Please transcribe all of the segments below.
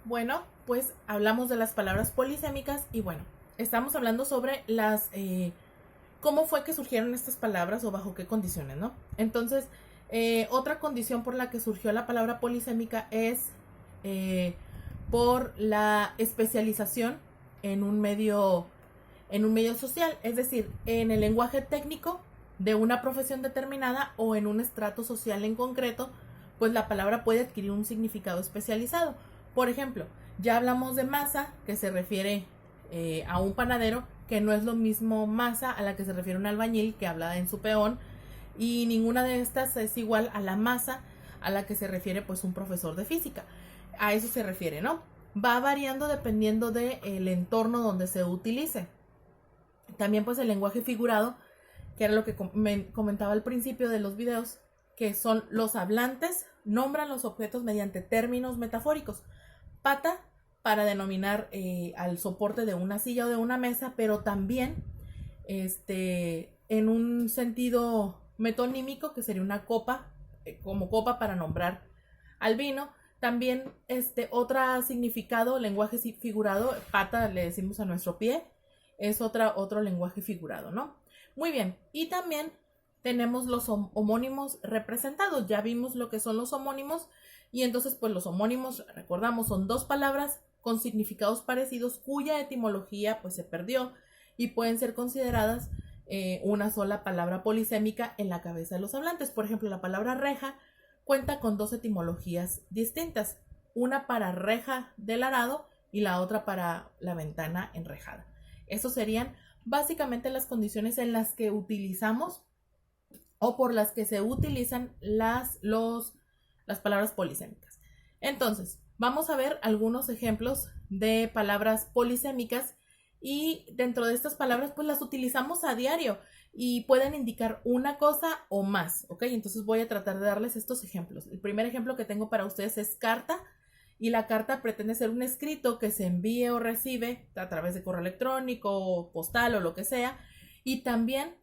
Bueno, pues hablamos de las palabras polisémicas y bueno, estamos hablando sobre cómo fue que surgieron estas palabras o bajo qué condiciones, ¿no? Entonces, otra condición por la que surgió la palabra polisémica es eh, por la especialización en un medio, en un medio social, es decir, en el lenguaje técnico de una profesión determinada o en un estrato social en concreto, pues la palabra puede adquirir un significado especializado. Por ejemplo, ya hablamos de masa, que se refiere a un panadero, que no es lo mismo masa a la que se refiere un albañil que habla en su peón, y ninguna de estas es igual a la masa a la que se refiere pues un profesor de física. A eso se refiere, ¿no? Va variando dependiendo del entorno donde se utilice. También pues el lenguaje figurado, que era lo que comentaba al principio de los videos, que son los hablantes, nombran los objetos mediante términos metafóricos. Pata para denominar al soporte de una silla o de una mesa, pero también en un sentido metonímico, que sería una copa, como copa para nombrar al vino. También otro significado, lenguaje figurado, pata le decimos a nuestro pie, es otro lenguaje figurado, ¿no? Muy bien, y también tenemos los homónimos representados. Ya vimos lo que son los homónimos y entonces pues los homónimos, recordamos, son dos palabras con significados parecidos cuya etimología pues se perdió y pueden ser consideradas una sola palabra polisémica en la cabeza de los hablantes. Por ejemplo, la palabra reja cuenta con dos etimologías distintas, una para reja del arado y la otra para la ventana enrejada. Esos serían básicamente las condiciones en las que utilizamos o por las que se utilizan las palabras polisémicas. Entonces, vamos a ver algunos ejemplos de palabras polisémicas y dentro de estas palabras pues las utilizamos a diario y pueden indicar una cosa o más, ¿ok? Entonces voy a tratar de darles estos ejemplos. El primer ejemplo que tengo para ustedes es carta, y la carta pretende ser un escrito que se envíe o recibe a través de correo electrónico, postal o lo que sea, y también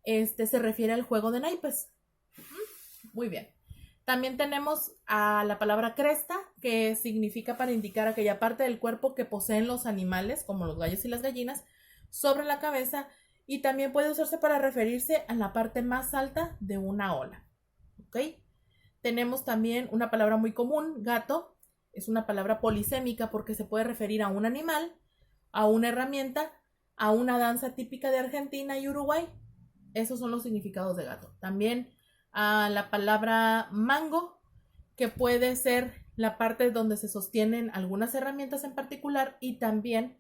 se refiere al juego de naipes. Muy bien. También tenemos a la palabra cresta, que significa para indicar aquella parte del cuerpo que poseen los animales, como los gallos y las gallinas, sobre la cabeza, y también puede usarse para referirse a la parte más alta de una ola. ¿Ok? Tenemos también una palabra muy común, gato. Es una palabra polisémica porque se puede referir a un animal, a una herramienta, a una danza típica de Argentina y Uruguay. Esos son los significados de gato. También a la palabra mango, que puede ser la parte donde se sostienen algunas herramientas en particular, y también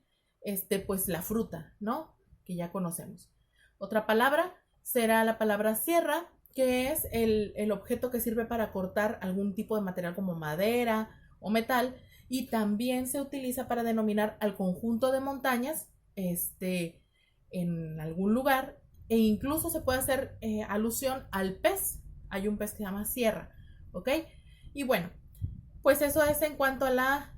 pues la fruta, ¿no? Que ya conocemos. Otra palabra será la palabra sierra, que es el objeto que sirve para cortar algún tipo de material como madera o metal, y también se utiliza para denominar al conjunto de montañas en algún lugar, e incluso se puede hacer alusión al pez. Hay un pez que se llama sierra, ¿ok? Y bueno, pues eso es en cuanto a la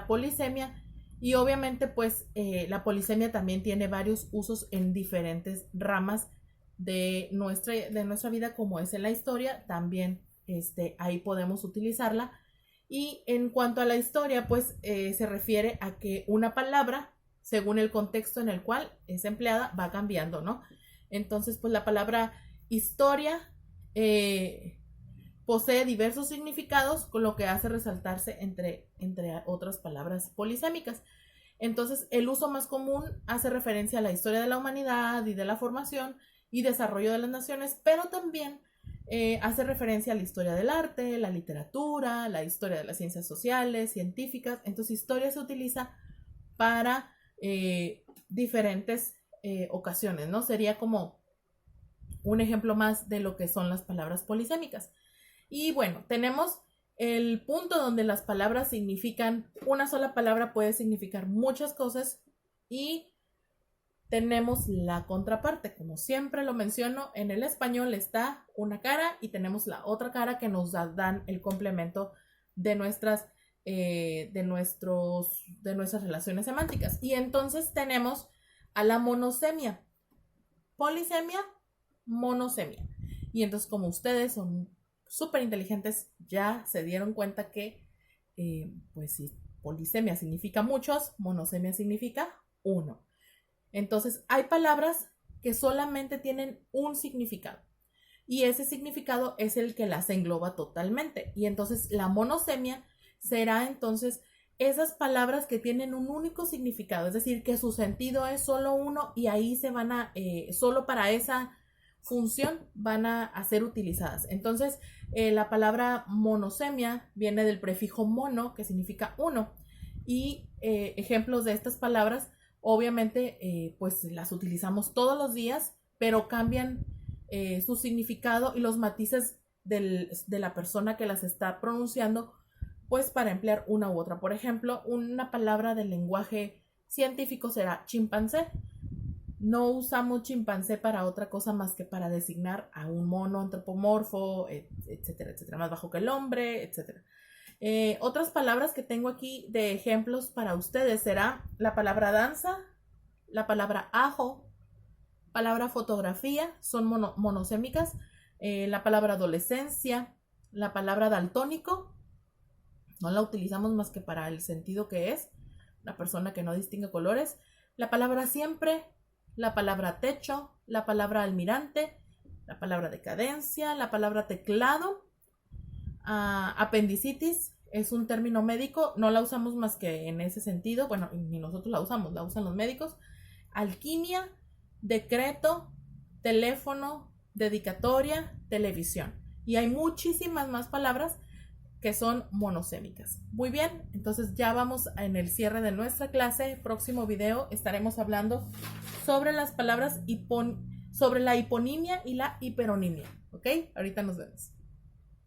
polisemia. Y obviamente pues la polisemia también tiene varios usos en diferentes ramas de nuestra vida, como es en la historia. También ahí podemos utilizarla. Y en cuanto a la historia, pues se refiere a que una palabra, según el contexto en el cual es empleada, va cambiando, ¿no? Entonces, pues la palabra historia posee diversos significados, con lo que hace resaltarse entre otras palabras polisémicas. Entonces, el uso más común hace referencia a la historia de la humanidad y de la formación y desarrollo de las naciones, pero también hace referencia a la historia del arte, la literatura, la historia de las ciencias sociales, científicas. Entonces, historia se utiliza para diferentes ocasiones, ¿no? Sería como un ejemplo más de lo que son las palabras polisémicas. Y bueno, tenemos el punto donde las palabras significan, una sola palabra puede significar muchas cosas, y tenemos la contraparte. Como siempre lo menciono, en el español está una cara y tenemos la otra cara que nos dan el complemento de nuestras relaciones semánticas. Y entonces tenemos a la monosemia, polisemia, monosemia. Y entonces, como ustedes son súper inteligentes, ya se dieron cuenta que pues si polisemia significa muchos, monosemia significa uno. Entonces, hay palabras que solamente tienen un significado. Y ese significado es el que las engloba totalmente. Y entonces la monosemia será entonces esas palabras que tienen un único significado, es decir, que su sentido es solo uno y ahí se van a, solo para esa función van a ser utilizadas. Entonces, la palabra monosemia viene del prefijo mono, que significa uno. Y ejemplos de estas palabras, obviamente, pues las utilizamos todos los días, pero cambian su significado y los matices de la persona que las está pronunciando, pues para emplear una u otra. Por ejemplo, una palabra del lenguaje científico será chimpancé. No usamos chimpancé para otra cosa más que para designar a un mono antropomorfo, etcétera, etcétera, más bajo que el hombre, etcétera. Otras palabras que tengo aquí de ejemplos para ustedes será la palabra danza, la palabra ajo, palabra fotografía, son monosémicas, la palabra adolescencia, la palabra daltónico, no la utilizamos más que para el sentido que es, la persona que no distingue colores, la palabra siempre, la palabra techo, la palabra almirante, la palabra decadencia, la palabra teclado, apendicitis, es un término médico, no la usamos más que en ese sentido, bueno, ni nosotros la usamos, la usan los médicos, alquimia, decreto, teléfono, dedicatoria, televisión. Y hay muchísimas más palabras que son monosémicas. Muy bien, entonces ya vamos en el cierre de nuestra clase. Próximo video estaremos hablando sobre las palabras sobre la hiponimia y la hiperonimia. ¿Ok? Ahorita nos vemos.